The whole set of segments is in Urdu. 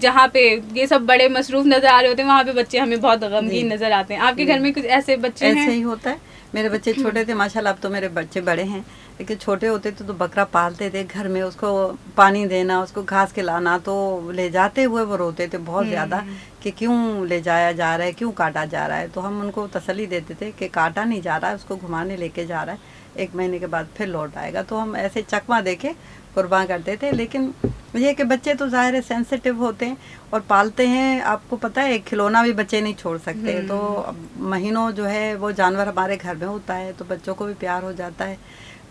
جہاں پہ یہ سب بڑے مصروف نظر آ رہے ہوتے ہیں وہاں پہ بچے ہمیں بہت غمگین نظر آتے ہیں. آپ کے گھر میں کچھ ایسے بچے ہیں؟ ایسے ہی ہوتا ہے. میرے بچے چھوٹے تھے ماشاءاللہ، اب تو میرے بچے بڑے ہیں، لیکن چھوٹے ہوتے تھے تو بکرا پالتے تھے گھر میں، اس کو پانی دینا، اس کو گھاس کھلانا، تو لے جاتے ہوئے وہ روتے تھے بہت زیادہ کہ کیوں لے جایا جا رہا ہے، کیوں کاٹا جا رہا ہے. تو ہم ان کو تسلی دیتے تھے کہ کاٹا نہیں جا رہا ہے، اس کو گھمانے لے کے جا رہا ہے، 1 مہینے کے بعد پھر لوٹ آئے گا. تو ہم ایسے چکما دے کے قربان کرتے تھے. لیکن یہ کہ بچے تو ظاہر ہے سینسیٹیو ہوتے ہیں اور پالتے ہیں. آپ کو پتہ ہے ایک کھلونا بھی بچے نہیں چھوڑ سکتے. تو مہینوں جو ہے وہ جانور ہمارے گھر میں ہوتا ہے تو بچوں کو بھی پیار ہو جاتا ہے.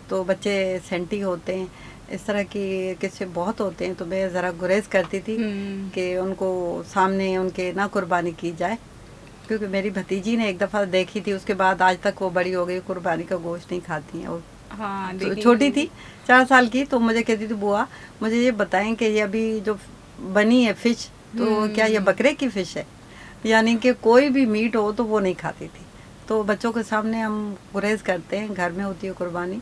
تو بچے سینٹی ہوتے ہیں، اس طرح کی قصے بہت ہوتے ہیں. تو میں ذرا گریز کرتی تھی کہ ان کو سامنے ان کے نہ قربانی کی جائے، کیونکہ میری بھتیجی نے ایک دفعہ دیکھی تھی، اس کے بعد آج تک وہ بڑی ہو گئی، قربانی کا گوشت نہیں کھاتی ہیں. اور چھوٹی تھی 4 سال کی، تو مجھے کہتی تھی بوا مجھے یہ بتائیں کہ یہ ابھی جو بنی ہے فش، تو کیا یہ بکرے کی فش ہے؟ یعنی کہ کوئی بھی میٹ ہو تو وہ نہیں کھاتی تھی. تو بچوں کے سامنے ہم گریز کرتے ہیں، گھر میں ہوتی ہے قربانی،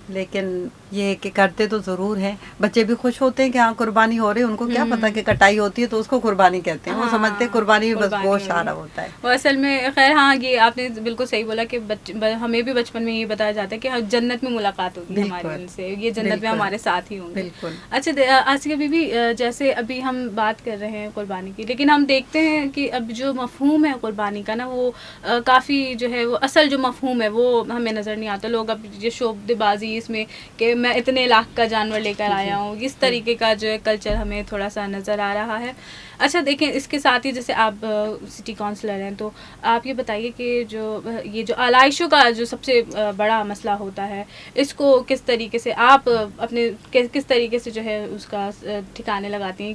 لیکن یہ کہ کرتے تو ضرور ہیں. بچے بھی خوش ہوتے ہیں کہ ہاں قربانی ہو رہی ہے، ان کو کیا پتا کہ کٹائی ہوتی ہے تو اس کو قربانی کہتے ہیں. وہ سمجھتے ہیں قربانی میں بس گوشت آ رہا ہوتا ہے. وہ اصل میں خیر ہاں یہ آپ نے بالکل صحیح بولا کہ ہمیں بھی بچپن میں یہ بتایا جاتا ہے کہ جنت میں ملاقات ہوگی ہماری ان سے، یہ جنت میں ہمارے ساتھ ہی ہوں گے. بالکل. اچھا آسیہ بی بی، جیسے ابھی ہم بات کر رہے ہیں قربانی کی، لیکن ہم دیکھتے ہیں کہ اب جو مفہوم ہے قربانی کا نا، وہ کافی جو ہے وہ اصل جو مفہوم ہے وہ ہمیں نظر نہیں آتا. لوگ اب یہ شعبدے بازی اس میں کہ میں اتنے لاکھ کا جانور لے کر آیا ہوں، اس طریقے کا جو ہے کلچر ہمیں تھوڑا سا نظر آ رہا ہے. اچھا دیکھیں، اس کے ساتھ ہی جیسے آپ سٹی کونسلر ہیں، تو آپ یہ بتائیے کہ یہ جو آلائشوں کا جو سب سے بڑا مسئلہ ہوتا ہے، اس کو کس طریقے سے آپ اپنے کس طریقے سے جو ہے اس کا ٹھکانے لگاتی ہیں؟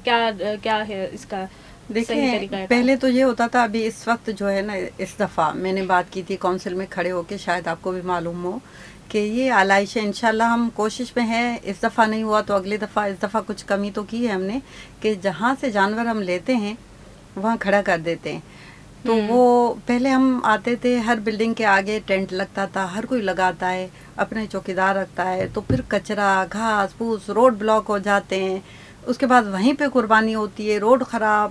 کیا ہے اس کا صحیح طریقہ؟ دیکھیں پہلے تو یہ ہوتا تھا، ابھی اس وقت جو ہے نا، اس دفعہ میں نے بات کی تھی کونسل میں کھڑے ہو کے، شاید آپ کو بھی معلوم ہو کہ یہ آلائشیں انشاءاللہ ہم کوشش میں ہیں. اس دفعہ نہیں ہوا تو اگلی دفعہ، اس دفعہ کچھ کمی تو کی ہے ہم نے کہ جہاں سے جانور ہم لیتے ہیں وہاں کھڑا کر دیتے ہیں. تو وہ پہلے ہم آتے تھے، ہر بلڈنگ کے آگے ٹینٹ لگتا تھا، ہر کوئی لگاتا ہے، اپنے چوکیدار رکھتا ہے، تو پھر کچرا گھاس پھوس روڈ بلاک ہو جاتے ہیں. اس کے بعد وہیں پہ قربانی ہوتی ہے، روڈ خراب،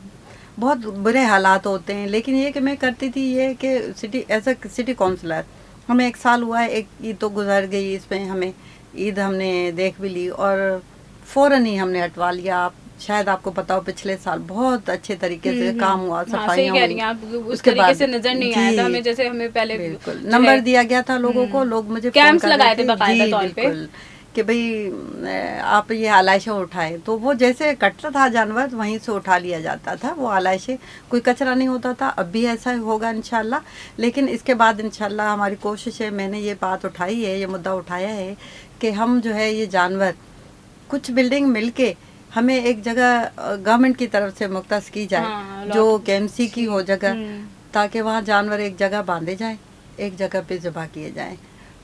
بہت برے حالات ہوتے ہیں. لیکن یہ کہ میں کرتی تھی یہ کہ ایز اے سٹی کونسلر ہمیں 1 سال ہوا ہے، ایک عید تو گزر گئی، اس میں ہمیں عید ہم نے دیکھ بھی لی اور فوراً ہی ہم نے ہٹوا لیا. شاید آپ کو پتا ہو پچھلے سال بہت اچھے طریقے سے کام ہوا، صفائیاں ہوئی. اس طریقے سے نظر نہیں آیا تھا ہمیں، جیسے ہمیں پہلے بالکل نمبر دیا گیا تھا لوگوں کو، لوگ مجھے فون کر رہے تھے جی بالکل کہ بھئی آپ یہ آلائشیں اٹھائیں. تو وہ جیسے کٹتا تھا جانور وہیں سے اٹھا لیا جاتا تھا وہ آلائشیں، کوئی کچرا نہیں ہوتا تھا. اب بھی ایسا ہوگا انشاءاللہ. لیکن اس کے بعد انشاءاللہ ہماری کوشش ہے، میں نے یہ بات اٹھائی ہے، یہ مدعا اٹھایا ہے کہ ہم جو ہے یہ جانور کچھ بلڈنگ مل کے ہمیں ایک جگہ گورنمنٹ کی طرف سے مختص کی جائے، جو KMC کی ہو جگہ، تاکہ وہاں جانور ایک جگہ باندھے جائیں، ایک جگہ پہ ذبح کیے جائیں.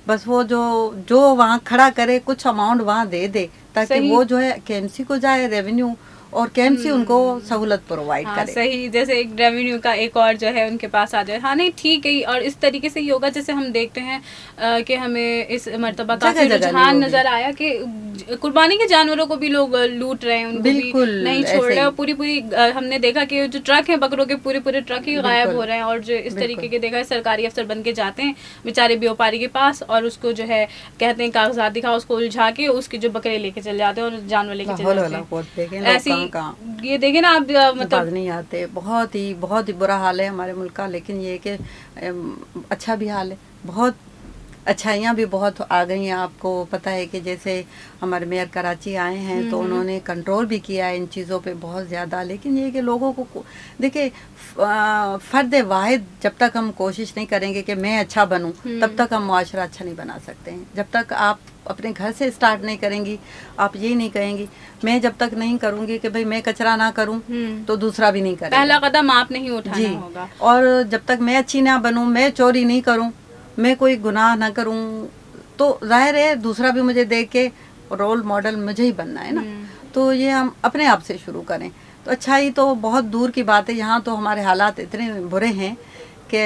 بس وہ جو وہاں کھڑا کرے کچھ اماؤنٹ وہاں دے دے، تاکہ وہ جو ہے KMC کو جائے ریونیو، اور KMC ان کو سہولت پرووائڈ کرے. صحیح، جیسے ایک ریونیو کا ایک اور جو ہے ان کے پاس آ جائے. ہاں نہیں ٹھیک ہے. اور اس طریقے سے یہ ہوگا جیسے ہم دیکھتے ہیں کہ ہمیں اس مرتبہ کافی رجحان نظر آیا کہ قربانی کے جانوروں کو بھی لوگ لوٹ رہے ہیں، ان کو بھی نہیں چھوڑ رہے. اور پوری ہم نے دیکھا کہ جو ٹرک ہیں بکروں کے پورے ٹرک ہی غائب ہو رہے ہیں. اور جو اس طریقے کے دیکھا ہے سرکاری افسر بن کے جاتے ہیں بیچارے بیوپاری کے پاس، اور اس کو جو ہے کہتے ہیں کاغذات دکھاؤ، اس کو الجھا کے اس کے جو بکرے لے کے چلے جاتے ہیں اور جانور لے کے چلے جاتے ہیں. ایسی یہ دیکھیں نا آپ، مطلب نہیں آتے. بہت ہی برا حال ہے ہمارے ملک کا. لیکن یہ کہ اچھا بھی حال ہے، بہت اچھائیاں بھی بہت آ گئی ہیں. آپ کو پتہ ہے کہ جیسے ہمارے میئر کراچی آئے ہیں تو انہوں نے کنٹرول بھی کیا ہے ان چیزوں پہ بہت زیادہ. لیکن یہ کہ لوگوں کو دیکھیں، فرد واحد جب تک ہم کوشش نہیں کریں گے کہ میں اچھا بنوں، تب تک ہم معاشرہ اچھا نہیں بنا سکتے ہیں. جب تک آپ اپنے گھر سے اسٹارٹ نہیں کریں گی، آپ یہ نہیں کہیں گی، میں جب تک نہیں کروں گی کہ بھئی میں کچرا نہ کروں تو دوسرا بھی نہیں کرے گا. پہلا قدم آپ نہیں اٹھانا ہوگا. اور جب تک میں اچھی نہ بنوں، میں چوری نہیں کروں، میں کوئی گناہ نہ کروں، تو ظاہر ہے دوسرا بھی مجھے دیکھ کے رول ماڈل مجھے ہی بننا ہے نا. تو یہ ہم اپنے آپ سے شروع کریں تو اچھائی تو بہت دور کی بات ہے. یہاں تو ہمارے حالات اتنے برے ہیں کہ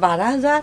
12,000,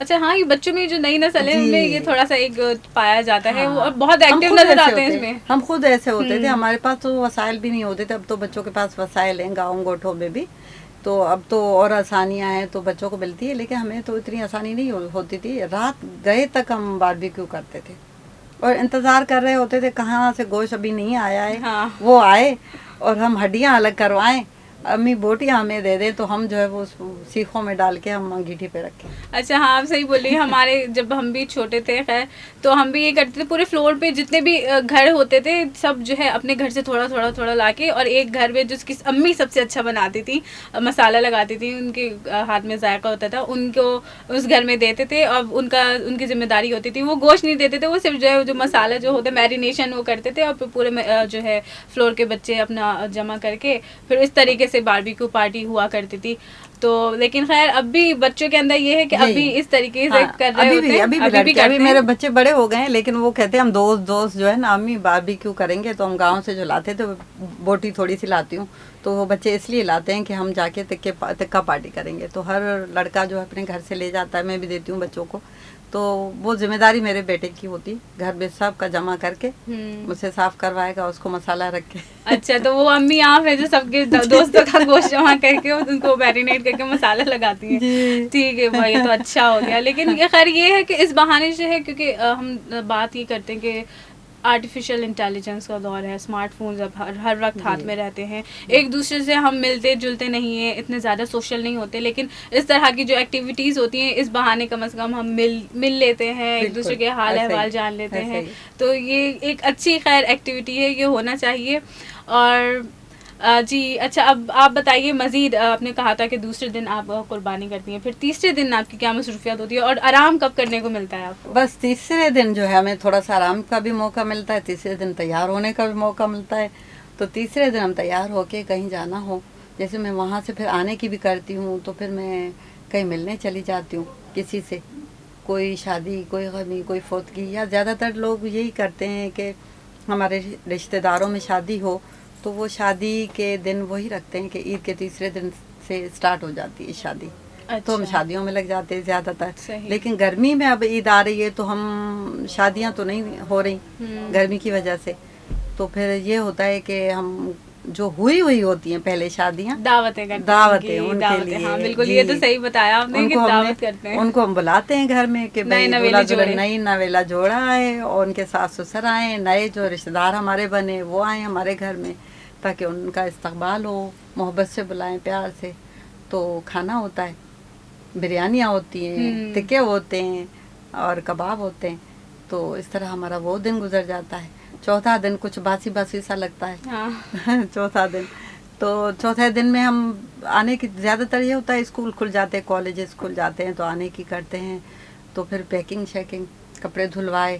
اچھا ہاں، یہ بچوں میں جو نئی نسل ہے ان میں یہ تھوڑا سا ایک پایا جاتا ہے، وہ ہاں، بہت ایکٹیو نظر آتے ہیں اس میں. ہم خود ایسے ہوتے تھے، ہمارے پاس تو وسائل بھی نہیں ہوتے تھے. اب تو بچوں کے پاس وسائل ہیں گاؤں گوٹھوں میں بھی، تو اب تو اور آسانیاں ہیں تو بچوں کو ملتی ہے، لیکن ہمیں تو اتنی آسانی نہیں ہوتی تھی. رات گئے تک ہم باربیکیو کرتے تھے اور انتظار کر رہے ہوتے تھے کہاں سے گوشت ابھی نہیں آیا ہے. ہاں وہ آئے اور ہم ہڈیاں الگ کروائیں، امی بوٹیاں ہمیں دے دیں تو ہم جو ہے وہ سیخوں میں ڈال کے ہم انگیٹھی پہ رکھیں. اچھا ہاں آپ صحیح بولی. ہمارے جب ہم بھی چھوٹے تھے خیر تو ہم بھی یہ کرتے تھے، پورے فلور پہ جتنے بھی گھر ہوتے تھے سب جو ہے اپنے گھر سے تھوڑا تھوڑا تھوڑا لا کے، اور ایک گھر میں جس کی امی سب سے اچھا بناتی تھی، مسالہ لگاتی تھی، ان کے ہاتھ میں ذائقہ ہوتا تھا، ان کو اس گھر میں دیتے تھے. اب ان کی ذمہ داری ہوتی تھی، وہ گوشت نہیں دیتے تھے، وہ صرف جو ہے جو مسالہ جو ہوتا ہے میرینیشن وہ کرتے تھے، اور پھر پورے جو ہے فلور کے بچے اپنا جمع کر کے پھر اس طریقے سے باربیکیو پارٹی ہوا کرتی تھی. تو لیکن خیر اب بھی بچوں کے اندر یہ ہے کہ ابھی اس طریقے سے کر رہے ہوتے ہیں، ابھی بھی ابھی میرے بچے بڑے ہو گئے ہیں، لیکن وہ کہتے ہیں ہم دوست جو ہے نا امی باربیکیو کریں گے. تو ہم گاؤں سے جو لاتے تھے بوٹی تھوڑی سی لاتی ہوں، تو وہ بچے اس لیے لاتے ہیں کہ ہم جا کے تکہ پارٹی کریں گے. تو ہر لڑکا جو ہے اپنے گھر سے لے جاتا ہے، میں بھی دیتی ہوں بچوں کو. تو وہ ذمہ داری میرے بیٹے کی ہوتی، گھر میں سب کا جمع کر کے مجھ سے صاف کروائے گا، اس کو مسالہ رکھ کے. اچھا تو وہ امی آپ ہے جو سب کے دوستوں کا گوشت جمع کر کے ان کو میرینیٹ کر کے مسالہ لگاتی ہیں. جی ٹھیک ہے بھائی، تو اچھا ہو گیا. لیکن خیر یہ ہے کہ اس بہانے سے ہے، کیونکہ ہم بات یہ کرتے ہیں کہ آرٹیفیشیل انٹیلیجنس کا دور ہے، اسمارٹ فونز اب ہر وقت ہاتھ میں رہتے ہیں، ایک دوسرے سے ہم ملتے جلتے نہیں ہیں، اتنے زیادہ سوشل نہیں ہوتے، لیکن اس طرح کی جو ایکٹیویٹیز ہوتی ہیں اس بہانے کم از کم ہم مل لیتے ہیں، ایک دوسرے کے حال احوال جان لیتے ہیں. تو یہ ایک اچھی خیر ایکٹیویٹی ہے، یہ ہونا چاہیے. اور جی اچھا اب آپ بتائیے مزید. آپ نے کہا تھا کہ دوسرے دن آپ قربانی کرتی ہیں، پھر تیسرے دن آپ کی کیا مصروفیات ہوتی ہے اور آرام کب کرنے کو ملتا ہے آپ کو؟ بس تیسرے دن جو ہے ہمیں تھوڑا سا آرام کا بھی موقع ملتا ہے، تیسرے دن تیار ہونے کا بھی موقع ملتا ہے. تو تیسرے دن ہم تیار ہو کے کہیں جانا ہو، جیسے میں وہاں سے پھر آنے کی بھی کرتی ہوں، تو پھر میں کہیں ملنے چلی جاتی ہوں کسی سے، کوئی شادی، کوئی غمی، کوئی فوتگی، یا زیادہ تر لوگ یہی کرتے ہیں کہ ہمارے رشتہ داروں میں شادی ہو تو وہ شادی کے دن وہی رکھتے ہیں کہ عید کے تیسرے دن سے اسٹارٹ ہو جاتی ہے شادی. تو ہم شادیوں میں لگ جاتے ہیں زیادہ تر. لیکن گرمی میں اب عید آ رہی ہے تو ہم شادیاں تو نہیں ہو رہی گرمی کی وجہ سے، تو پھر یہ ہوتا ہے کہ ہم جو ہوئی ہوتی ہیں پہلے شادیاں، دعوتیں ان کے لیے. ہاں بالکل، یہ تو صحیح بتایا آپ نے کہ دعوت کرتے ہیں. ان کو ہم بلاتے ہیں گھر میں کہ نئی نویلا جوڑا آئے اور ان کے ساس سسر آئیں، نئے جو رشتہ دار ہمارے بنے وہ آئیں ہمارے گھر میں، تاکہ ان کا استقبال ہو، محبت سے بلائیں، پیار سے. تو کھانا ہوتا ہے، بریانیاں ہوتی ہیں، ٹکے ہوتے ہیں اور کباب ہوتے ہیں. تو اس طرح ہمارا وہ دن گزر جاتا ہے. چوتھا دن کچھ باسی سا لگتا ہے. چوتھا دن تو چوتھے دن میں ہم آنے کی زیادہ تر یہ ہوتا ہے، اسکول کھل جاتے ہیں، کالجز کھل جاتے ہیں تو آنے کی کرتے ہیں. تو پھر پیکنگ شیکنگ، کپڑے دھلوائے،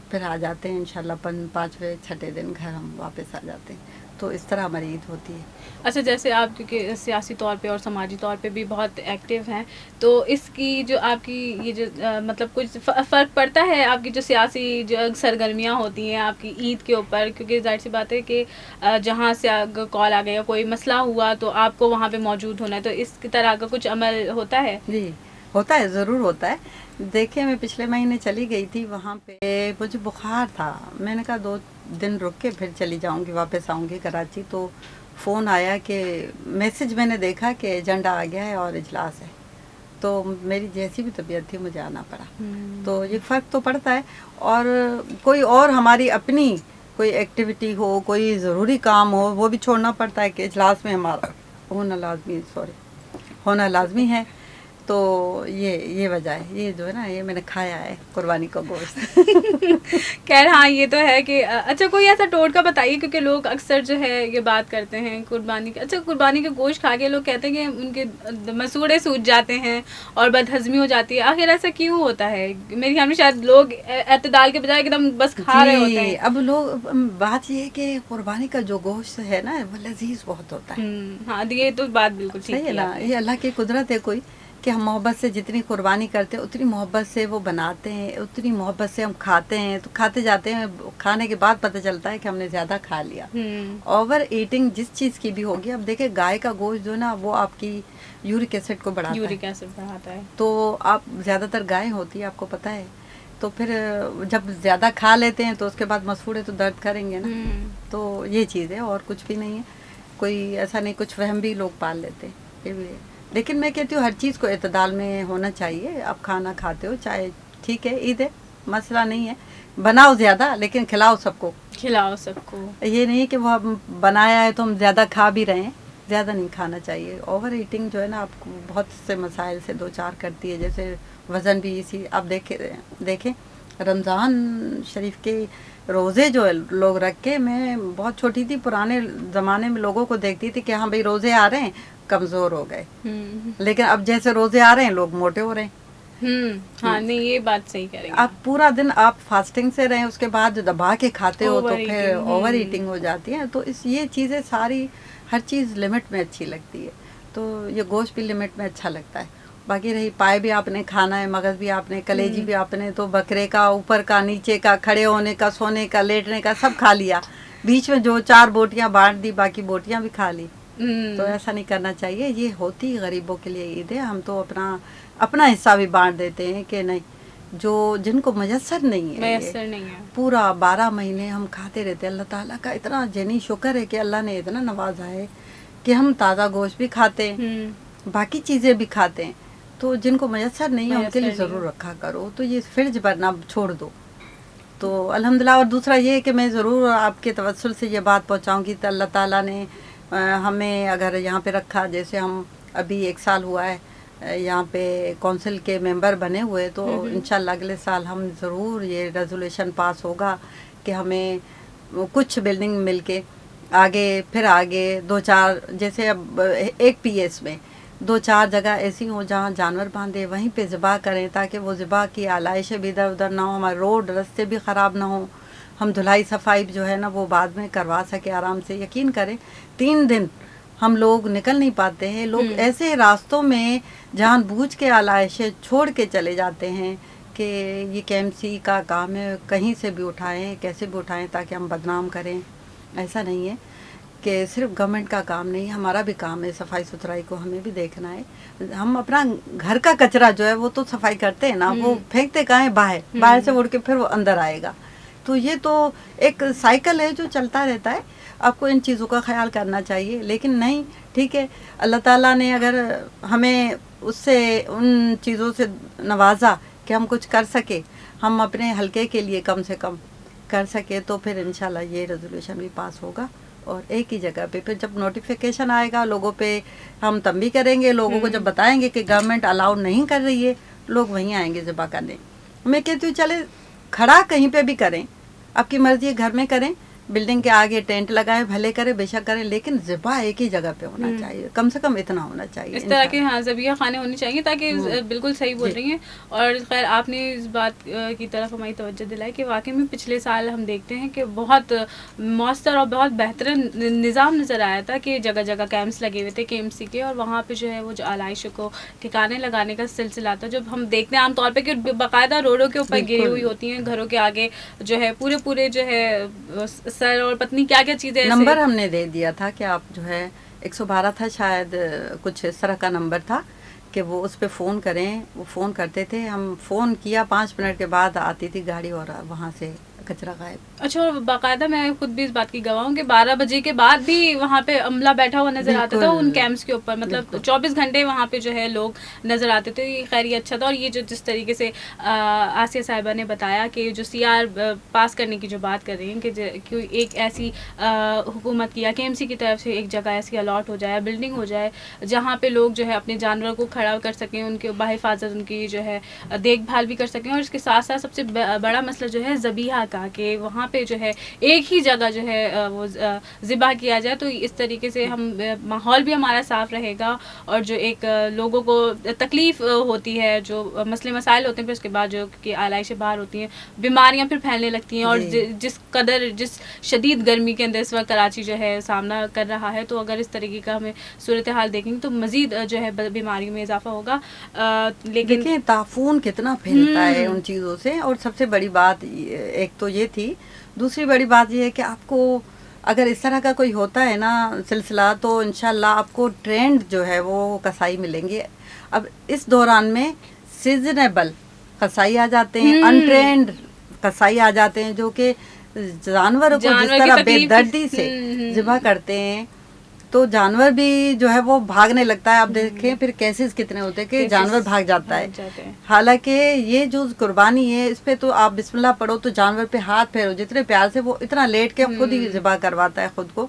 پھر آ جاتے ہیں انشاءاللہ 5ویں 6ٹھے دن گھر ہم واپس آ جاتے ہیں. تو اس طرح ہماری عید ہوتی ہے. اچھا جیسے آپ کیونکہ سیاسی طور پہ اور سماجی طور پہ بھی بہت ایکٹیو ہیں، تو اس کی جو آپ کی یہ جو مطلب کچھ فرق پڑتا ہے آپ کی جو سیاسی جو سرگرمیاں ہوتی ہیں آپ کی عید کے اوپر؟ کیونکہ ظاہر سی بات ہے کہ جہاں سے کال آ گیا، کوئی مسئلہ ہوا تو آپ کو وہاں پہ موجود ہونا ہے، تو اس طرح کا کچھ عمل ہوتا ہے؟ جی ہوتا ہے، ضرور ہوتا ہے. دیکھیں میں پچھلے مہینے چلی گئی تھی، وہاں پہ مجھے بخار تھا، میں نے کہا 2 دن رک کے پھر چلی جاؤں گی، واپس آؤں گی کراچی. تو فون آیا کہ میسج میں نے دیکھا کہ ایجنڈا آ گیا ہے اور اجلاس ہے. تو میری جیسی بھی طبیعت تھی مجھے آنا پڑا. تو یہ فرق تو پڑتا ہے. اور کوئی اور ہماری اپنی کوئی ایکٹیویٹی ہو، کوئی ضروری کام ہو، وہ بھی چھوڑنا پڑتا ہے کہ اجلاس میں ہمارا ہونا لازمی ہے. تو یہ وجہ ہے. یہ جو ہے نا، یہ میں نے کھایا ہے قربانی کا گوشت. خیر ہاں یہ تو ہے کہ اچھا کوئی ایسا ٹوٹکا بتائیے، کیونکہ لوگ اکثر جو ہے یہ بات کرتے ہیں قربانی کا. اچھا قربانی کا گوشت کھا کے لوگ کہتے ہیں کہ ان کے مسوڑے سوج جاتے ہیں اور بدہضمی ہو جاتی ہے. آخر ایسا کیوں ہوتا ہے؟ میرے خیال میں شاید لوگ اعتدال کے بجائے ایک دم بس کھا رہے ہوتے ہیں. اب لوگ بات یہ ہے کہ قربانی کا جو گوشت ہے نا وہ لذیذ بہت ہوتا ہے. ہاں یہ تو بات بالکل صحیح ہے نا، یہ اللہ کی قدرت ہے کوئی. کہ ہم محبت سے جتنی قربانی کرتے ہیں اتنی محبت سے وہ بناتے ہیں، اتنی محبت سے ہم کھاتے ہیں، تو کھاتے جاتے ہیں، کھانے کے بعد پتہ چلتا ہے کہ ہم نے زیادہ کھا لیا. اوور ایٹنگ جس چیز کی بھی ہوگی، اب دیکھیں گائے کا گوشت جو ہے نا وہ آپ کی یورک ایسڈ کو بڑھاتا ہے، یورک ایسڈ بڑھاتا ہے، تو آپ زیادہ تر گائے ہوتی ہے آپ کو پتہ ہے، تو پھر جب زیادہ کھا لیتے ہیں تو اس کے بعد مسفوڑے تو درد کریں گے نا. تو یہ چیز ہے اور کچھ بھی نہیں ہے، کوئی ایسا نہیں، کچھ وہم بھی لوگ پال لیتے ہیں یہ بھی ہے. لیکن میں کہتی ہوں ہر چیز کو اعتدال میں ہونا چاہیے. آپ کھانا کھاتے ہو چاہے ٹھیک ہے، عید ہے، مسئلہ نہیں ہے، بناؤ زیادہ لیکن کھلاؤ سب کو. کھلاؤ سب کو، یہ نہیں کہ وہ بنایا ہے تو ہم زیادہ کھا بھی رہے ہیں، زیادہ نہیں کھانا چاہیے. اوور ایٹنگ جو ہے نا آپ کو بہت سے مسائل سے دو چار کرتی ہے، جیسے وزن بھی اسی. آپ دیکھیں رمضان شریف کے روزے جو لوگ رکھ کے، میں بہت چھوٹی تھی پرانے زمانے میں لوگوں کو دیکھتی تھی کہ ہاں بھائی روزے آ رہے ہیں، کمزور ہو گئے. لیکن اب جیسے روزے آ رہے ہیں لوگ موٹے ہو رہے ہیں. ہاں نہیں یہ بات صحیح کریں گے. آپ پورا دن آپ فاسٹنگ سے رہیں، اس کے بعد دبا کے کھاتے ہو تو پھر اوور ایٹنگ ہو جاتی ہے. تو یہ چیزیں ساری ہر چیز لمٹ میں اچھی لگتی ہے. تو یہ گوشت بھی لمٹ میں اچھا لگتا ہے. باقی رہی پائے بھی آپ نے کھانا ہے، مغز بھی آپ نے، کلیجی بھی آپ نے، تو بکرے کا اوپر کا نیچے کا کھڑے ہونے کا سونے کا لیٹنے کا سب کھا لیا. بیچ میں جو 4 بوٹیاں بانٹ دی، باقی بوٹیاں بھی کھا لی. تو ایسا نہیں کرنا چاہیے. یہ ہوتی غریبوں کے لیے عید ہے. ہم تو اپنا حصہ بھی بانٹ دیتے ہیں کہ نہیں، جن کو میسر نہیں ہے پورا 12 مہینے ہم کھاتے رہتے. اللہ تعالیٰ کا اتنا جنی شکر ہے کہ اللہ نے اتنا نوازا ہے کہ ہم تازہ گوشت بھی کھاتے ہیں، باقی چیزیں بھی کھاتے ہیں. تو جن کو میسر نہیں ہے ان کے لیے ضرور رکھا کرو. تو یہ فرج بھرنا چھوڑ دو. تو الحمدللہ. اور دوسرا یہ ہے کہ میں ضرور آپ کے توسل سے یہ بات پہنچاؤں گی کہ اللہ تعالیٰ نے ہمیں اگر یہاں پہ رکھا، جیسے ہم ابھی 1 سال ہوا ہے یہاں پہ کونسل کے ممبر بنے ہوئے، تو انشاءاللہ اگلے سال ہم ضرور یہ ریزولوشن پاس ہوگا کہ ہمیں کچھ بلڈنگ مل کے آگے 2-4، جیسے اب ایک پی ایس میں 2-4 جگہ ایسی ہوں جہاں جانور باندھے، وہیں پہ ذبح کریں تاکہ وہ ذبح کی آلائشیں بھی ادھر ادھر نہ ہوں، ہمارے روڈ رستے بھی خراب نہ ہوں، ہم دھلائی صفائی جو ہے نا وہ بعد میں کروا سکے آرام سے. یقین کریں 3 دن ہم لوگ نکل نہیں پاتے ہیں. لوگ ایسے راستوں میں جان بوجھ کے آلائشیں چھوڑ کے چلے جاتے ہیں کہ یہ KMC کا کام ہے، کہیں سے بھی اٹھائیں، کیسے بھی اٹھائیں تاکہ ہم بدنام کریں. ایسا نہیں ہے کہ صرف گورنمنٹ کا کام نہیں، ہمارا بھی کام ہے. صفائی ستھرائی کو ہمیں بھی دیکھنا ہے. ہم اپنا گھر کا کچرا جو ہے وہ تو صفائی کرتے ہیں نا، وہ پھینکتے کہاں ہیں؟ باہر سے اڑ کے پھر وہ اندر آئے گا. تو یہ تو ایک سائیکل ہے جو چلتا رہتا ہے. آپ کو ان چیزوں کا خیال کرنا چاہیے. لیکن نہیں، ٹھیک ہے، اللہ تعالیٰ نے اگر ہمیں اس سے ان چیزوں سے نوازا کہ ہم کچھ کر سکے، ہم اپنے حلقے کے لیے کم سے کم کر سکے، تو پھر انشاءاللہ یہ ریزولوشن بھی پاس ہوگا. اور ایک ہی جگہ پہ پھر جب نوٹیفیکیشن آئے گا لوگوں پہ ہم تنبیہ کریں گے، لوگوں کو جب بتائیں گے کہ گورنمنٹ الاؤڈ نہیں کر رہی ہے، لوگ وہیں آئیں گے ذبح کرنے. میں کہتی ہوں چلے کھڑا کہیں پہ بھی کریں، آپ کی مرضی ہے، گھر میں کریں، بلڈنگ کے آگے ٹینٹ لگائیں، بھلے کریں، بے شک کریں، لیکن ذبح ایک ہی جگہ پہ ہونا چاہیے. کم سے کم اتنا ہونا چاہیے. اس طرح کے ذبیحہ خانے ہونے چاہیے تاکہ بالکل صحیح بول رہی ہیں. اور خیر آپ نے اس بات کی طرف ہماری توجہ دلائی کہ واقعی میں پچھلے سال ہم دیکھتے ہیں کہ بہت مؤثر اور بہت بہترین نظام نظر آیا تھا کہ جگہ جگہ کیمپس لگے ہوئے تھے KMC کے، اور وہاں پہ جو ہے وہ جو آلائش کو ٹھکانے لگانے کا سلسلہ تھا. جب ہم دیکھتے ہیں عام طور پہ کہ باقاعدہ روڈوں کے اوپر گری ہوئی ہوتی ہیں، گھروں کے آگے جو ہے پورے جو ہے سر اور پتنی کیا چیزیں. نمبر ہم نے دے دیا تھا کہ آپ جو ہے 112 تھا شاید، کچھ اس طرح کا نمبر تھا کہ وہ اس پہ فون کریں. وہ فون کرتے تھے، ہم فون کیا 5 منٹ کے بعد آتی تھی گاڑی اور وہاں سے کچرا غائب. اچھا، اور باقاعدہ میں خود بھی اس بات کی گواہ ہوں کہ 12 بجے کے بعد بھی وہاں پہ عملہ بیٹھا ہوا نظر آتا تھا ان کیمپس کے اوپر. مطلب 24 گھنٹے وہاں پہ جو ہے لوگ نظر آتے تھے. یہ خیر اچھا تھا. اور یہ جو جس طریقے سے آسیہ صاحبہ نے بتایا کہ جو CR پاس کرنے کی جو بات کر رہی ہیں کہ ایک ایسی حکومت کی یا KMC کی طرف سے ایک جگہ ایسی الاٹ ہو جائے، بلڈنگ ہو جائے جہاں پہ لوگ جو ہے اپنے جانوروں کو کھڑا کر سکیں، ان کے بحفاظت ان کی جو ہے دیکھ بھال بھی کر سکیں. اور اس کے ساتھ ساتھ سب سے بڑا مسئلہ جو ہے ذبیحہ کا، کہ وہاں پہ جو ہے ایک ہی جگہ جو ہے وہ ذبح کیا جائے، تو اس طریقے سے ہم ماحول بھی ہمارا صاف رہے گا، اور جو ایک لوگوں کو تکلیف ہوتی ہے، جو مسئلے مسائل ہوتے ہیں، پھر اس کے بعد جو کہ آلائشیں باہر ہوتی ہیں، بیماریاں پھر پھیلنے لگتی ہیں، اور جس شدید گرمی کے اندر اس وقت کراچی جو ہے سامنا کر رہا ہے، تو اگر اس طریقے کا ہمیں صورتحال دیکھیں گے تو مزید جو ہے بیماریوں میں اضافہ ہوگا. لیکن دیکھیں تعفن کتنا پھیلتا ہے ان چیزوں سے. اور سب سے بڑی بات ایک تو یہ تھی، دوسری بڑی بات یہ ہے کہ آپ کو اگر اس طرح کا کوئی ہوتا ہے نا سلسلہ، تو انشاءاللہ آپ کو ٹرینڈ جو ہے وہ کسائی ملیں گے. اب اس دوران میں سیزنیبل کسائی آ جاتے ہیں، ان ٹرینڈ کسائی آ جاتے ہیں، جو کہ جانوروں کو جس طرح بے دردی سے ذبح کرتے ہیں، تو جانور بھی جو ہے وہ بھاگنے لگتا ہے. آپ دیکھیں پھر کیسز کتنے ہوتے ہیں کہ جانور بھاگ جاتا ہے. حالانکہ یہ جو قربانی ہے اس پہ تو آپ بسم اللہ پڑھو تو جانور پہ ہاتھ پھیرو جتنے پیار سے، وہ اتنا لیٹ کے خود ہی ذبح کرواتا ہے خود کو.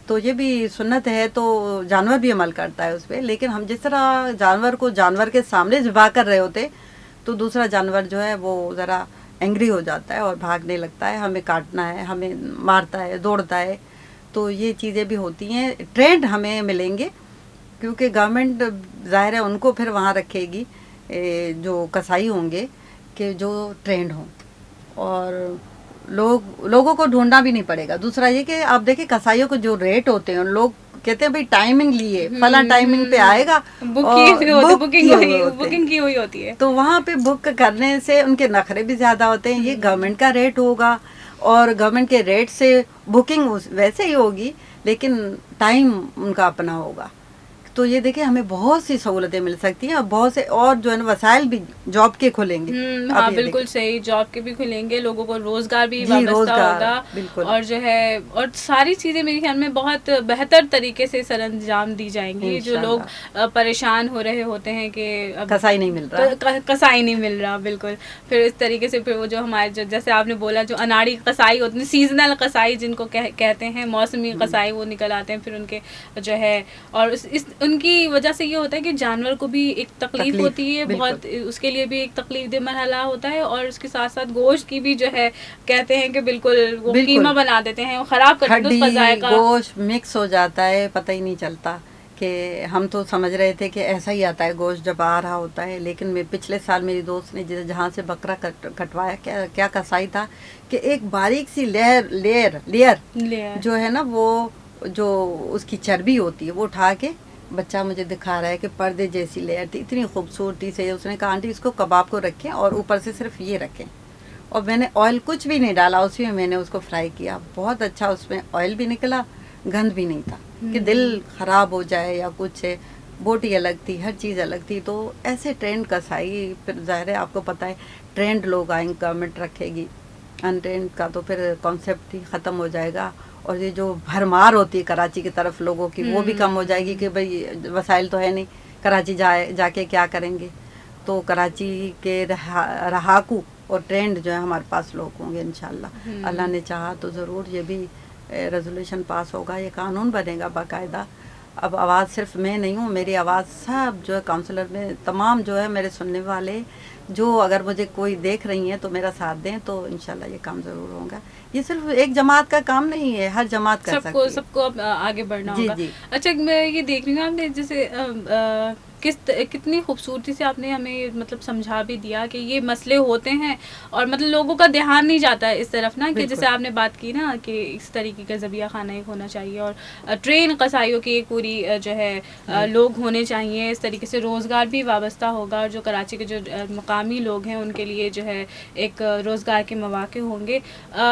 تو یہ بھی سنت ہے، تو جانور بھی عمل کرتا ہے اس پہ. لیکن ہم جس طرح جانور کو جانور کے سامنے ذبح کر رہے ہوتے، تو دوسرا جانور جو ہے وہ ذرا اینگری ہو جاتا ہے اور بھاگنے لگتا ہے، ہمیں کاٹنا ہے، ہمیں مارتا ہے، دوڑتا ہے. تو یہ چیزیں بھی ہوتی ہیں. ٹرینڈ ہمیں ملیں گے کیونکہ گورنمنٹ ظاہر ہے ان کو پھر وہاں رکھے گی جو کسائی ہوں گے کہ جو ٹرینڈ ہوں، اور لوگوں کو ڈھونڈنا بھی نہیں پڑے گا. دوسرا یہ کہ آپ دیکھیں کسائیوں کو جو ریٹ ہوتے ہیں، لوگ کہتے ہیں بھائی ٹائمنگ لیے فلاں ٹائمنگ پہ آئے گا، بکنگ کی ہوئی ہوتی ہے، تو وہاں پہ بک کرنے سے ان کے نخرے بھی زیادہ ہوتے ہیں. یہ گورنمنٹ کا ریٹ ہوگا اور گورنمنٹ کے ریٹ سے بکنگ ویسے ہی ہوگی، لیکن ٹائم ان کا اپنا ہوگا. تو یہ دیکھیں ہمیں بہت سی سہولتیں مل سکتی ہیں، اور بہت سے اور جو ہے نا وسائل بھی جاب کے کھلیں گے. ہاں بالکل صحیح، جاب کے بھی کھلیں گے، لوگوں کو روزگار بھی وابستہ ہوگا، اور جو ہے اور ساری چیزیں میرے خیال میں بہت بہتر طریقے سے سر انجام دی جائیں گی. جو لوگ پریشان ہو رہے ہوتے ہیں کہ کسائی نہیں مل رہا، کسائی نہیں مل رہا، بالکل. پھر اس طریقے سے پھر وہ جو ہمارے جیسے آپ نے بولا جو اناڑی کسائی ہوتے ہیں، سیزنل کسائی جن کو کہتے ہیں، موسمی کسائی، وہ نکل آتے ہیں پھر ان کے جو ہے. اور ان کی وجہ سے یہ ہوتا ہے کہ جانور کو بھی ایک تکلیف ہوتی ہے بہت، اس کے لیے بھی ایک تکلیف دہ مرحلہ ہوتا ہے، اور اس کے ساتھ ساتھ گوشت کی بھی جو ہے کہتے ہیں کہ بالکل وہ قیمہ بنا دیتے ہیں، خراب کر دیتے ہیں اس کا ذائقہ، گوشت مکس ہو جاتا ہے، پتہ ہی نہیں چلتا. کہ ہم تو سمجھ رہے تھے کہ ایسا ہی آتا ہے گوشت جب آ رہا ہوتا ہے. لیکن میں پچھلے سال میری دوست نے جہاں سے بکرا کٹوایا، کیا کسائی تھا کہ ایک باریک سی لیئر جو ہے نا، وہ جو اس کی چربی ہوتی ہے وہ اٹھا کے بچہ مجھے دکھا رہا ہے کہ پردے جیسی لیئر تھی، اتنی خوبصورتی سے. اس نے کہا آنٹی اس کو کباب کو رکھیں اور اوپر سے صرف یہ رکھیں. اور میں نے آئل کچھ بھی نہیں ڈالا اسی میں نے اس کو فرائی کیا. بہت اچھا اس میں آئل بھی نکلا، گند بھی نہیں تھا کہ دل خراب ہو جائے یا کچھ. بوٹی الگ تھی، ہر چیز الگ تھی. تو ایسے ٹرینڈ کسائی پھر ظاہر ہے آپ کو پتہ ہے ٹرینڈ لوگ آئیں، گورنمنٹ رکھے گی. ان ٹرینڈ کا تو پھر کانسیپٹ ہی ختم ہو جائے گا. اور یہ جو بھرمار ہوتی ہے کراچی کی طرف لوگوں کی، وہ بھی کم ہو جائے گی کہ بھئی وسائل تو ہے نہیں، کراچی جا کے کیا کریں گے. تو کراچی کے رہاکو اور ٹرینڈ جو ہے ہمارے پاس لوگ ہوں گے انشاءاللہ. اللہ نے چاہا تو ضرور یہ بھی ریزولوشن پاس ہوگا، یہ قانون بنے گا باقاعدہ. اب آواز صرف میں نہیں ہوں، میری آواز سب جو ہے کاؤنسلر میں تمام جو ہے میرے سننے والے، جو اگر مجھے کوئی دیکھ رہی ہیں تو میرا ساتھ دیں تو انشاءاللہ یہ کام ضرور ہوگا. یہ صرف ایک جماعت کا کام نہیں ہے، ہر جماعت کر سکتی ہے، سب کو اب آگے بڑھنا ہوگا. اچھا میں یہ دیکھ رہی ہوں آپ نے جیسے کتنی خوبصورتی سے آپ نے ہمیں مطلب سمجھا بھی دیا کہ یہ مسئلے ہوتے ہیں، اور مطلب لوگوں کا دھیان نہیں جاتا ہے اس طرف نا، کہ جیسے آپ نے بات کی نا کہ اس طریقے کا ذبیحہ خانہ ایک ہونا چاہیے، اور ٹرین قصائیوں کی ایک پوری جو ہے لوگ ہونے چاہیے. اس طریقے سے روزگار بھی وابستہ ہوگا، اور جو کراچی کے جو مقامی لوگ ہیں ان کے لیے جو ہے ایک روزگار کے مواقع ہوں گے.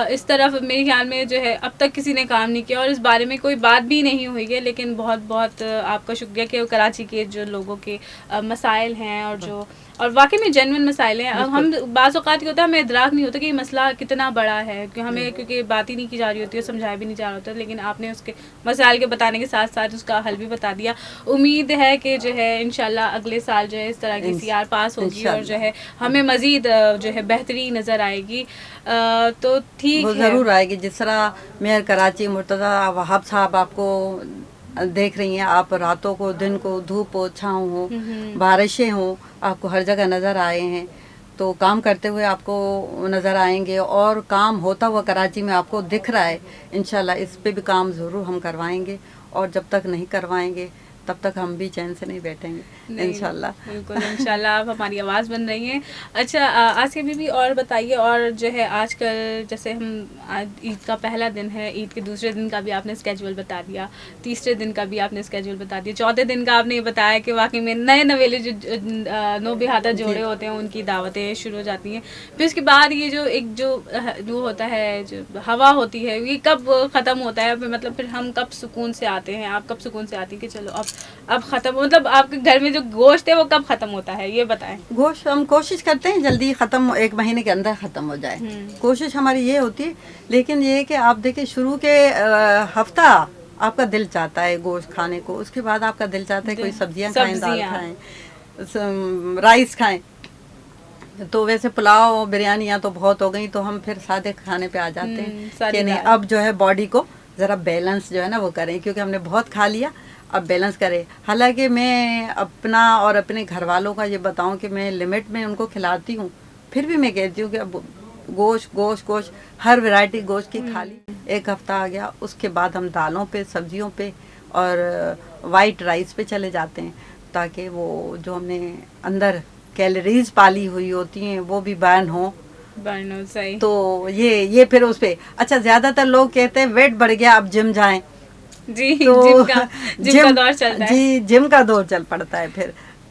اس طرف میرے خیال میں جو ہے اب تک کسی نے کام نہیں کیا، اور اس بارے میں کوئی بات بھی نہیں ہوئی ہے. لیکن بہت بہت آپ کا شکریہ کہ کراچی کے جو لوگوں کے مسائل ہیں، اور واقعی میں جینوئن مسائل ہیں. ہم بعض اوقات یہ ہوتا ہے ہمیں ادراک نہیں ہوتا کہ یہ مسئلہ کتنا بڑا ہے، کہ ہمیں کیونکہ بات ہی نہیں کی جا رہی ہوتی ہے، سمجھایا بھی نہیں جا رہا ہوتا. لیکن آپ نے اس کے مسائل کے بتانے کے ساتھ ساتھ اس کا حل بھی بتا دیا. امید ہے کہ جو ہے انشاءاللہ اگلے سال جو ہے اس طرح کی CR پاس ہوگی، اور جو ہے ہمیں مزید جو ہے بہتری نظر آئے گی. تو ٹھیک ہے، وہ ضرور آئے گی. جس طرح میئر کراچی مرتضی وہاب صاحب آپ کو دیکھ رہی ہیں، آپ راتوں کو دن کو دھوپ ہو، چھاؤں ہو، بارشیں ہوں، آپ کو ہر جگہ نظر آئے ہیں. تو کام کرتے ہوئے آپ کو نظر آئیں گے، اور کام ہوتا ہوا کراچی میں آپ کو دکھ رہا ہے. انشاءاللہ اس پہ بھی کام ضرور ہم کروائیں گے، اور جب تک نہیں کروائیں گے تب تک ہم بھی چین سے نہیں بیٹھیں گے انشاءاللہ. بالکل انشاءاللہ آپ ہماری آواز بن رہی ہیں. اچھا آسیہ بی بی، اور بتائیے، اور جو ہے آج کل جیسے ہم عید کا پہلا دن ہے، عید کے دوسرے دن کا بھی آپ نے اسکیجول بتا دیا، تیسرے دن کا بھی آپ نے اسکیجول بتا دیا، چوتھے دن کا آپ نے یہ بتایا کہ واقعی میں نئے نویلے جو نو بہادر جوڑے ہوتے ہیں ان کی دعوتیں شروع ہو جاتی ہیں. پھر اس کے بعد یہ جو ایک جو ہوتا ہے، جو ہوا ہوتی ہے، یہ کب ختم ہوتا ہے؟ مطلب پھر ہم کب سکون سے آتے ہیں؟ آپ کب سکون سے آتی ہیں کہ چلو اب ختم، مطلب آپ کے گھر میں جو گوشت ہے وہ کب ختم ہوتا ہے یہ بتائیں. گوشت ہم کوشش کرتے ہیں جلدی ختم، 1 مہینے کے اندر ختم ہو جائے، کوشش ہماری یہ ہوتی ہے. لیکن یہ کہ آپ دیکھیں شروع کے ہفتہ آپ کا دل چاہتا ہے گوشت کھانے کو، اس کے بعد آپ کا دل چاہتا ہے کوئی سبزیاں کھائیں، دال کھائیں، رائس کھائیں. تو ویسے پلاؤ بریانیاں تو بہت ہو گئی، تو ہم پھر سادے کھانے پہ آ جاتے ہیں کہ نہیں اب جو ہے باڈی کو ذرا بیلنس جو ہے نا وہ کریں، کیونکہ ہم نے بہت کھا لیا، اب بیلنس کریں. حالانکہ میں اپنا اور اپنے گھر والوں کا یہ بتاؤں کہ میں لمٹ میں ان کو کھلاتی ہوں، پھر بھی میں کہتی ہوں کہ اب گوشت ہر ورائٹی گوشت کی کھا لی. 1 ہفتہ آ گیا، اس کے بعد ہم دالوں پہ، سبزیوں پہ اور وائٹ رائس پہ چلے جاتے ہیں، تاکہ وہ جو ہم نے اندر کیلریز پالی ہوئی ہوتی ہیں وہ بھی برن ہوں. صحیح. تو یہ پھر اس پہ اچھا زیادہ تر لوگ کہتے ہیں ویٹ بڑھ گیا اب جم جائیں. جی تو جم کا دور چلتا ہے. جی جم کا دور چل پڑتا ہے،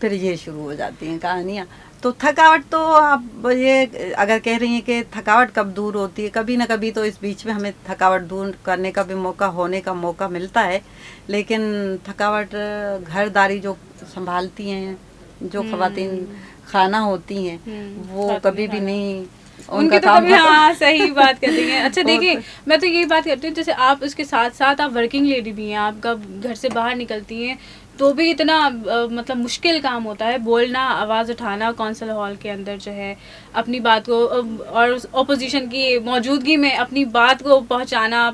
پھر یہ شروع ہو جاتی ہیں کہانیاں. تو تھکاوٹ تو آپ یہ اگر کہہ رہی ہیں کہ تھکاوٹ کب دور ہوتی ہے، کبھی نہ کبھی تو اس بیچ میں ہمیں تھکاوٹ دور کرنے کا بھی ہونے کا موقع ملتا ہے. لیکن تھکاوٹ گھر داری جو سنبھالتی ہیں، جو خواتین خانہ ہوتی ہیں، وہ کبھی بھی نہیں ان کی تو کبھی. ہاں صحیح بات کرتی ہیں. اچھا دیکھیں میں تو یہی بات کرتی ہوں، جیسے آپ اس کے ساتھ ساتھ آپ ورکنگ لیڈی بھی ہیں، آپ کا گھر سے باہر نکلتی ہیں تو بھی اتنا مطلب مشکل کام ہوتا ہے بولنا، آواز اٹھانا کونسل ہال کے اندر جو ہے اپنی بات کو، اور اپوزیشن کی موجودگی میں اپنی بات کو پہنچانا.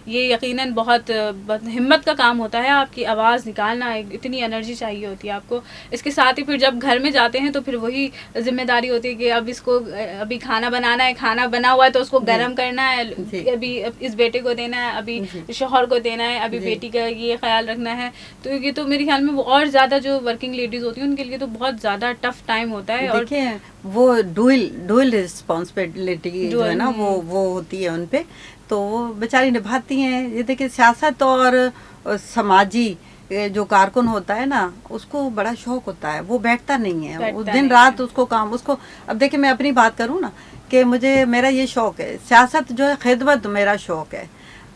یہ یقیناً بہت ہمت کا کام ہوتا ہے، آپ کی آواز نکالنا اتنی انرجی چاہیے ہوتی ہے آپ کو. اس کے ساتھ ہی پھر جب گھر میں جاتے ہیں تو پھر وہی ذمہ داری ہوتی ہے کہ اب اس کو ابھی کھانا بنانا ہے، کھانا بنا ہوا ہے تو اس کو گرم کرنا ہے، ابھی اس بیٹے کو دینا ہے، ابھی شوہر کو دینا ہے، ابھی بیٹی کا یہ خیال رکھنا ہے. تو یہ تو میرے خیال میں وہ اور زیادہ جو ورکنگ لیڈیز ہوتی ہیں ان کے لیے تو بہت زیادہ ٹف ٹائم ہوتا ہے. اور دیکھیں وہ ڈوئل رسپانسبلٹی جو ہے نا وہ ہوتی ہے ان پہ، تو وہ بیچاری نبھاتی ہیں. یہ دیکھیں سیاست اور سماجی جو کارکن ہوتا ہے نا اس کو بڑا شوق ہوتا ہے، وہ بیٹھتا نہیں ہے، وہ دن رات اس کو کام. اب دیکھیں میں اپنی بات کروں نا کہ میرا یہ شوق ہے، سیاست جو ہے خدمت میرا شوق ہے.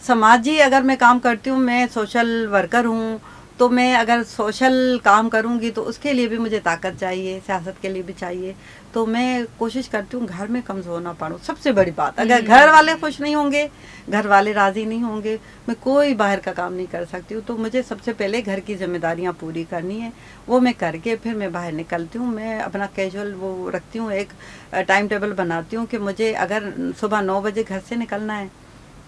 سماجی اگر میں کام کرتی ہوں، میں سوشل ورکر ہوں، تو میں اگر سوشل کام کروں گی تو اس کے لیے بھی مجھے طاقت چاہیے، سیاست کے لیے بھی چاہیے. تو میں کوشش کرتی ہوں گھر میں کمزور نہ پڑوں. سب سے بڑی بات، اگر گھر والے خوش نہیں ہوں گے، گھر والے راضی نہیں ہوں گے، میں کوئی باہر کا کام نہیں کر سکتی ہوں. تو مجھے سب سے پہلے گھر کی ذمہ داریاں پوری کرنی ہے، وہ میں کر کے پھر میں باہر نکلتی ہوں. میں اپنا کیجول وہ رکھتی ہوں، ایک ٹائم ٹیبل بناتی ہوں کہ مجھے اگر صبح 9 بجے گھر سے نکلنا ہے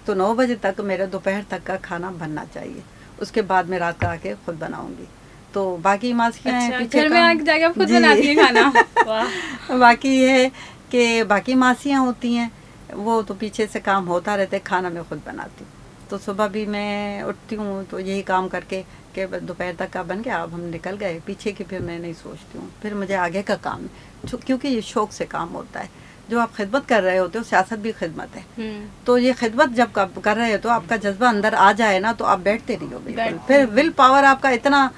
تو 9 بجے تک میرا دوپہر تک کا کھانا بننا چاہیے. اس کے بعد میں رات کا آ کے خود بناؤں گی. تو باقی ماسکیاں ہیں پیچھے گھر میں آ کے جا کے خود بناتی ہیں کھانا. باقی یہ ہے کہ باقی ماسیاں ہوتی ہیں وہ تو پیچھے سے کام ہوتا رہتا ہے، کھانا میں خود بناتی ہوں. تو صبح بھی میں اٹھتی ہوں تو یہی کام کر کے کہ دوپہر تک کا بن گیا، اب ہم نکل گئے پیچھے کی، پھر میں نہیں سوچتی ہوں. پھر مجھے آگے کا کام ہے کیونکہ یہ شوق سے کام ہوتا ہے. جو آپ خدمت کر رہے ہوتے ہو، سیاست بھی خدمت ہے، تو یہ خدمت جب کر رہے ہو تو آپ کا جذبہ اندر آ جائے نا تو آپ بیٹھتے نہیں ہو بالکل. پھر ول پاور آپ کا اتنا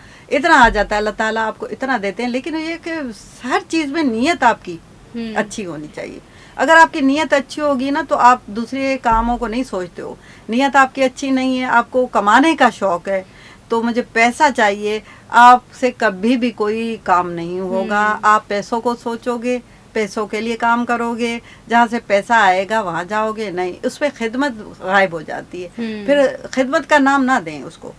آ جاتا ہے، اللہ تعالیٰ آپ کو اتنا دیتے ہیں. لیکن یہ کہ ہر چیز میں نیت آپ کی اچھی ہونی چاہیے. اگر آپ کی نیت اچھی ہوگی نا تو آپ دوسرے کاموں کو نہیں سوچتے ہو. نیت آپ کی اچھی نہیں ہے، آپ کو کمانے کا شوق ہے تو مجھے پیسہ چاہیے، آپ سے کبھی بھی کوئی کام نہیں ہوگا. آپ پیسوں کو سوچو گے، پیسوں کے لیے کام کرو گے، جہاں سے پیسہ آئے گا وہاں جاؤ گے، نہیں اس پہ خدمت غائب ہو جاتی ہے. پھر خدمت کا نام نہ دیں اس کو.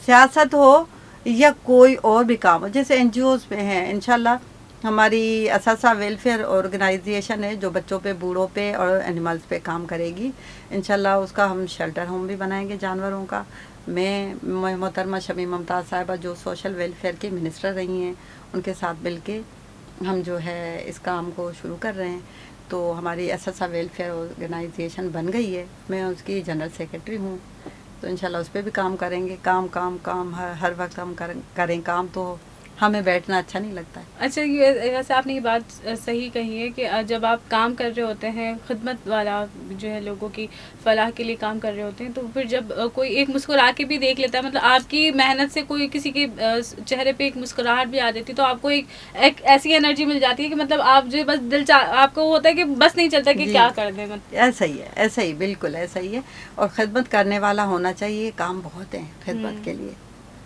سیاست ہو یا کوئی اور بھی کام ہو، جیسے این جی اوز پہ ہیں انشاءاللہ ہماری اساسہ ویلفیئر آرگنائزیشن ہے جو بچوں پہ، بوڑھوں پہ اور اینیملز پہ کام کرے گی. انشاءاللہ اس کا ہم شیلٹر ہوم بھی بنائیں گے جانوروں کا. میں محترمہ شمیم ممتاز صاحبہ جو سوشل ویلفیئر کی منسٹر رہی ہیں ان کے ساتھ مل کے ہم جو ہے اس کام کو شروع کر رہے ہیں. تو ہماری اساتذہ ویلفیئر آرگنائزیشن بن گئی ہے, میں اس کی جنرل سیکرٹری ہوں. تو انشاءاللہ اس پہ بھی کام کریں گے. کام ہر وقت ہم کریں کام, تو ہمیں بیٹھنا اچھا نہیں لگتا ہے. اچھا, یہ ویسے آپ نے یہ بات صحیح کہی ہے کہ جب آپ کام کر رہے ہوتے ہیں, خدمت والا جو ہے لوگوں کی فلاح کے لیے کام کر رہے ہوتے ہیں, تو پھر جب کوئی ایک مسکرا کے بھی دیکھ لیتا ہے, مطلب آپ کی محنت سے کوئی کسی کے چہرے پہ ایک مسکراہٹ بھی آ جاتی ہے, تو آپ کو ایک ایسی انرجی مل جاتی ہے کہ مطلب آپ جو بس آپ کو ہوتا ہے کہ بس نہیں چلتا کہ کیا کر دیں. ایسا ہی ہے, ایسا ہی, بالکل ایسا ہی ہے. اور خدمت کرنے والا ہونا چاہیے. کام بہت ہیں خدمت کے لیے.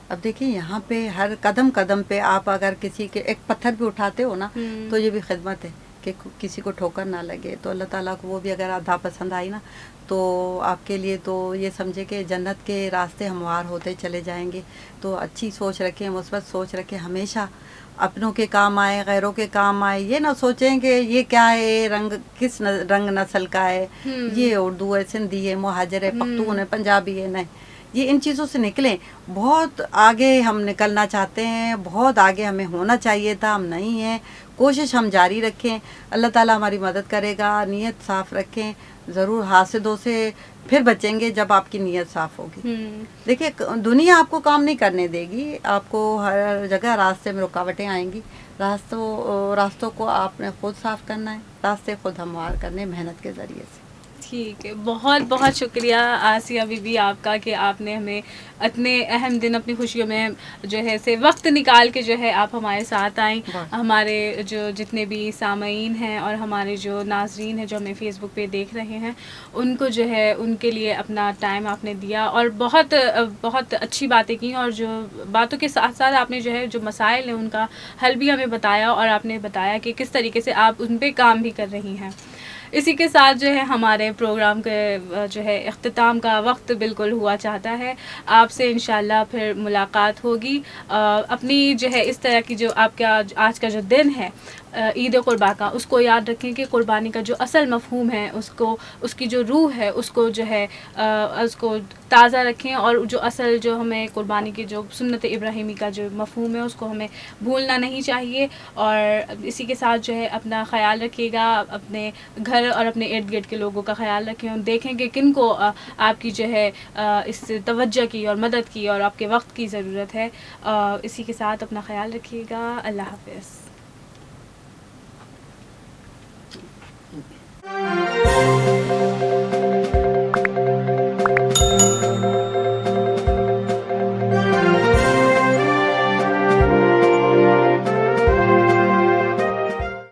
اب دیکھیں یہاں پہ ہر قدم قدم پہ آپ اگر کسی کے ایک پتھر بھی اٹھاتے ہو نا, تو یہ بھی خدمت ہے کہ کسی کو ٹھوکر نہ لگے. تو اللہ تعالیٰ کو وہ بھی اگر ادا پسند آئی نا, تو آپ کے لیے تو یہ سمجھے کہ جنت کے راستے ہموار ہوتے چلے جائیں گے. تو اچھی سوچ رکھیں, مثبت سوچ رکھیں, ہمیشہ اپنوں کے کام آئے, غیروں کے کام آئے. یہ نہ سوچیں کہ یہ کیا ہے, رنگ کس رنگ نسل کا ہے, یہ اردو ہے, سندھی ہے, مہاجر ہے, پختون ہے, پنجابی ہے. نہیں, یہ ان چیزوں سے نکلیں. بہت آگے ہم نکلنا چاہتے ہیں, بہت آگے ہمیں ہونا چاہیے تھا, ہم نہیں ہیں. کوشش ہم جاری رکھیں, اللہ تعالیٰ ہماری مدد کرے گا. نیت صاف رکھیں, ضرور حاسدوں سے پھر بچیں گے جب آپ کی نیت صاف ہوگی. دیکھیے دنیا آپ کو کام نہیں کرنے دے گی, آپ کو ہر جگہ راستے میں رکاوٹیں آئیں گی. راستوں کو آپ نے خود صاف کرنا ہے, راستے خود ہموار کرنے محنت کے ذریعے سے. ٹھیک ہے, بہت بہت شکریہ آسیہ بی بی آپ کا کہ آپ نے ہمیں اتنے اہم دن اپنی خوشیوں میں جو ہے سے وقت نکال کے جو ہے آپ ہمارے ساتھ آئیں. ہمارے جو جتنے بھی سامعین ہیں اور ہمارے جو ناظرین ہیں جو ہمیں فیس بک پہ دیکھ رہے ہیں, ان کو جو ہے ان کے لیے اپنا ٹائم آپ نے دیا, اور بہت بہت اچھی باتیں کی. اور جو باتوں کے ساتھ ساتھ آپ نے جو ہے جو مسائل ہیں ان کا حل بھی ہمیں بتایا, اور آپ نے بتایا کہ کس طریقے سے آپ ان پہ کام بھی کر رہی ہیں. اسی کے ساتھ جو ہے ہمارے پروگرام کے جو ہے اختتام کا وقت بالکل ہوا چاہتا ہے. آپ سے انشاءاللہ پھر ملاقات ہوگی. اپنی جو ہے اس طرح کی جو آپ کا آج کا جو دن ہے عید قربا کا, اس کو یاد رکھیں کہ قربانی کا جو اصل مفہوم ہے, اس کی جو روح ہے, اس کو جو ہے اس کو تازہ رکھیں. اور جو اصل جو ہمیں قربانی کی جو سنت ابراہیمی کا جو مفہوم ہے, اس کو ہمیں بھولنا نہیں چاہیے. اور اسی کے ساتھ جو ہے اپنا خیال رکھیے گا, اپنے گھر اور اپنے ارد گرد کے لوگوں کا خیال رکھیں, اور دیکھیں کہ کن کو آپ کی جو ہے اس توجہ کی اور مدد کی اور آپ کے وقت کی ضرورت ہے. اسی کے ساتھ اپنا خیال رکھیے گا. اللہ حافظ.